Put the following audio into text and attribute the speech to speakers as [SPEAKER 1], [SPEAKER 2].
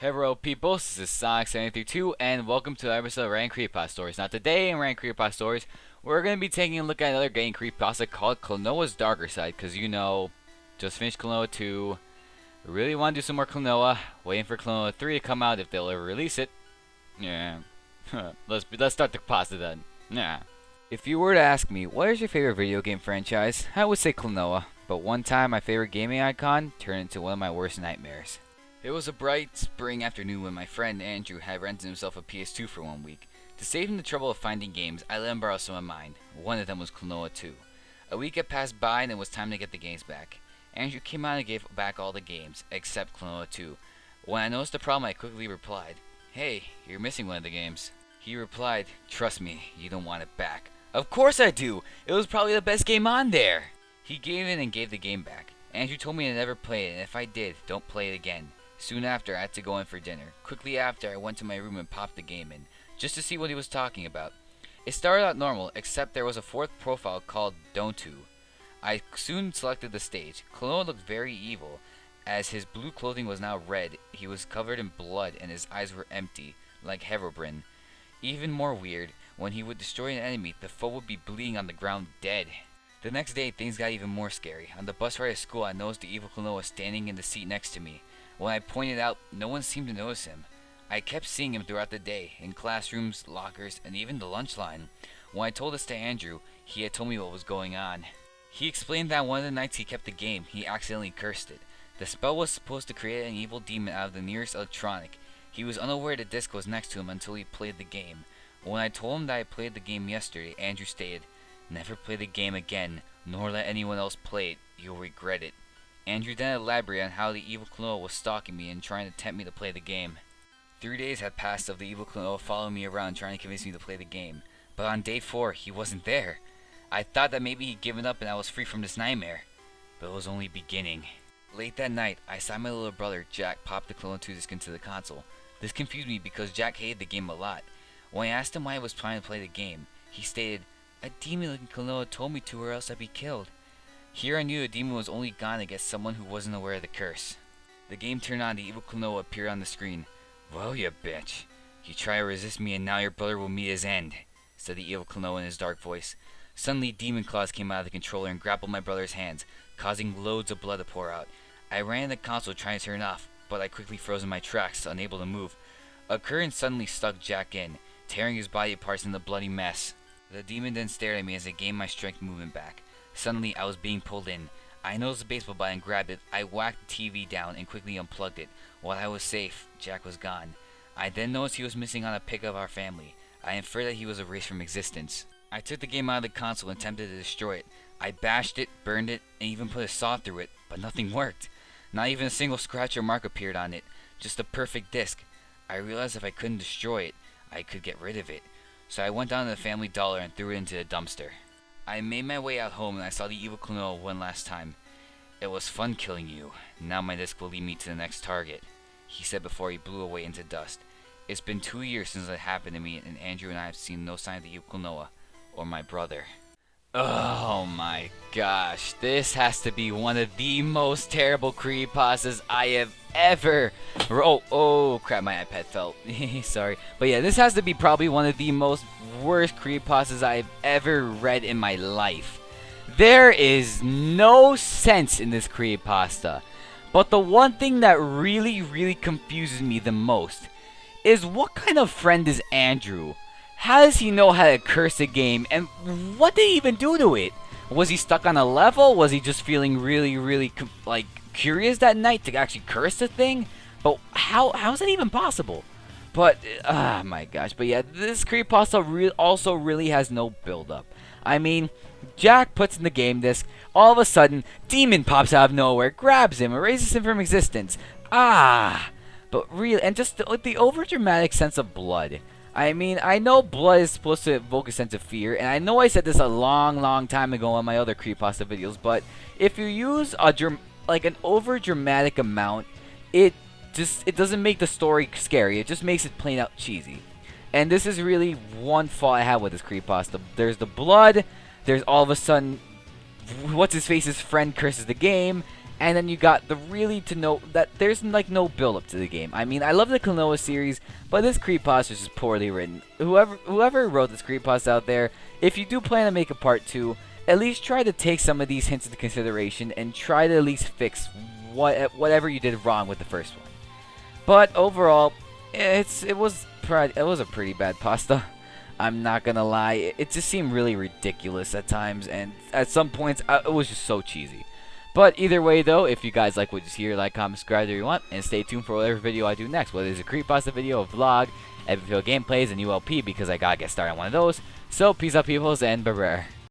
[SPEAKER 1] Hello people, this is Sonic732 and welcome to another episode of Random Creepypasta Stories. Now today in Random Creepypasta Stories, we're going to be taking a look at another game creepypasta called Klonoa's Darker Side, because just finished Klonoa 2, really want to do some more Klonoa, waiting for Klonoa 3 to come out if they'll ever release it. Yeah, let's start the pasta then. Yeah. If you were to ask me, what is your favorite video game franchise, I would say Klonoa, but one time my favorite gaming icon turned into one of my worst nightmares. It was a bright spring afternoon when my friend Andrew had rented himself a PS2 for 1 week. To save him the trouble of finding games, I let him borrow some of mine. One of them was Klonoa 2. A week had passed by and it was time to get the games back. Andrew came out and gave back all the games, except Klonoa 2. When I noticed the problem, I quickly replied, "Hey, you're missing one of the games." He replied, "Trust me, you don't want it back." "Of course I do! It was probably the best game on there!" He gave in and gave the game back. Andrew told me to never play it, and if I did, don't play it again. Soon after, I had to go in for dinner. Quickly after, I went to my room and popped the game in, just to see what he was talking about. It started out normal, except there was a fourth profile called Dontu. I soon selected the stage. Klonoa looked very evil, as his blue clothing was now red, he was covered in blood, and his eyes were empty, like Herobrine. Even more weird, when he would destroy an enemy, the foe would be bleeding on the ground dead. The next day, things got even more scary. On the bus ride to school, I noticed the evil Klonoa standing in the seat next to me. When I pointed out, no one seemed to notice him. I kept seeing him throughout the day, in classrooms, lockers, and even the lunch line. When I told this to Andrew, he had told me what was going on. He explained that one of the nights he kept the game, he accidentally cursed it. The spell was supposed to create an evil demon out of the nearest electronic. He was unaware the disc was next to him until he played the game. When I told him that I played the game yesterday, Andrew stated, "Never play the game again, nor let anyone else play it. You'll regret it." Andrew then elaborated on how the evil Klonoa was stalking me and trying to tempt me to play the game. 3 days had passed of the evil Klonoa following me around trying to convince me to play the game. But on day 4, he wasn't there. I thought that maybe he'd given up and I was free from this nightmare. But it was only beginning. Late that night, I saw my little brother, Jack, pop the Klonoa 2 disc into the console. This confused me because Jack hated the game a lot. When I asked him why he was trying to play the game, he stated, "A demon-looking Klonoa told me to or else I'd be killed." Here I knew the demon was only gone against someone who wasn't aware of the curse. The game turned on, the evil Klonoa appeared on the screen. "Well, you bitch. You try to resist me and now your brother will meet his end," said the evil Klonoa in his dark voice. Suddenly, demon claws came out of the controller and grappled my brother's hands, causing loads of blood to pour out. I ran in the console trying to turn it off, but I quickly froze in my tracks, unable to move. A current suddenly stuck Jack in, tearing his body apart in the bloody mess. The demon then stared at me as I gained my strength movement back. Suddenly, I was being pulled in. I noticed the baseball bat and grabbed it. I whacked the TV down and quickly unplugged it. While I was safe, Jack was gone. I then noticed he was missing on a pic of our family. I inferred that he was erased from existence. I took the game out of the console and attempted to destroy it. I bashed it, burned it, and even put a saw through it, but nothing worked. Not even a single scratch or mark appeared on it. Just a perfect disc. I realized if I couldn't destroy it, I could get rid of it. So I went down to the Family Dollar and threw it into the dumpster. I made my way out home and I saw the evil Klonoa one last time. "It was fun killing you. Now my disc will lead me to the next target," he said before he blew away into dust. It's been 2 years since it happened to me, and Andrew and I have seen no sign of the evil Klonoa or my brother. Oh my gosh, this has to be one of the most terrible creepypastas I have ever. Oh crap, my iPad fell. Sorry. But yeah, this has to be probably one of the most worst creepypastas I've ever read in my life. There is no sense in this creepypasta. But the one thing that really confuses me the most is what kind of friend is Andrew? How does he know how to curse a game, and what did he even do to it? Was he stuck on a level? Was he just feeling really curious that night to actually curse the thing? But how is that even possible? But oh my gosh! But yeah, this creepypasta also really has no build-up. I mean, Jack puts in the game disc. All of a sudden, demon pops out of nowhere, grabs him, erases him from existence. But really, and just the over-dramatic sense of blood. I mean, I know blood is supposed to evoke a sense of fear, and I know I said this a long time ago on my other creepypasta videos, but if you use an over-dramatic amount, it doesn't make the story scary. It just makes it plain out cheesy. And this is really one fault I have with this creepypasta. There's the blood, there's all of a sudden, what's-his-face's friend curses the game, And then you got the really to know that there's like no build up to the game. I mean, I love the Klonoa series, but this creepypasta is just poorly written. Whoever wrote this creepypasta out there, if you do plan to make a part 2, at least try to take some of these hints into consideration and try to at least fix whatever you did wrong with the first one. But overall, it was a pretty bad pasta. I'm not gonna lie, it just seemed really ridiculous at times, and at some points it was just so cheesy. But either way though, if you guys like what you see here, like, comment, subscribe if you want, and stay tuned for whatever video I do next, whether it's a creepypasta video, a vlog, FPL gameplays, and ULP, because I gotta get started on one of those. So peace out peoples, and bye-bye.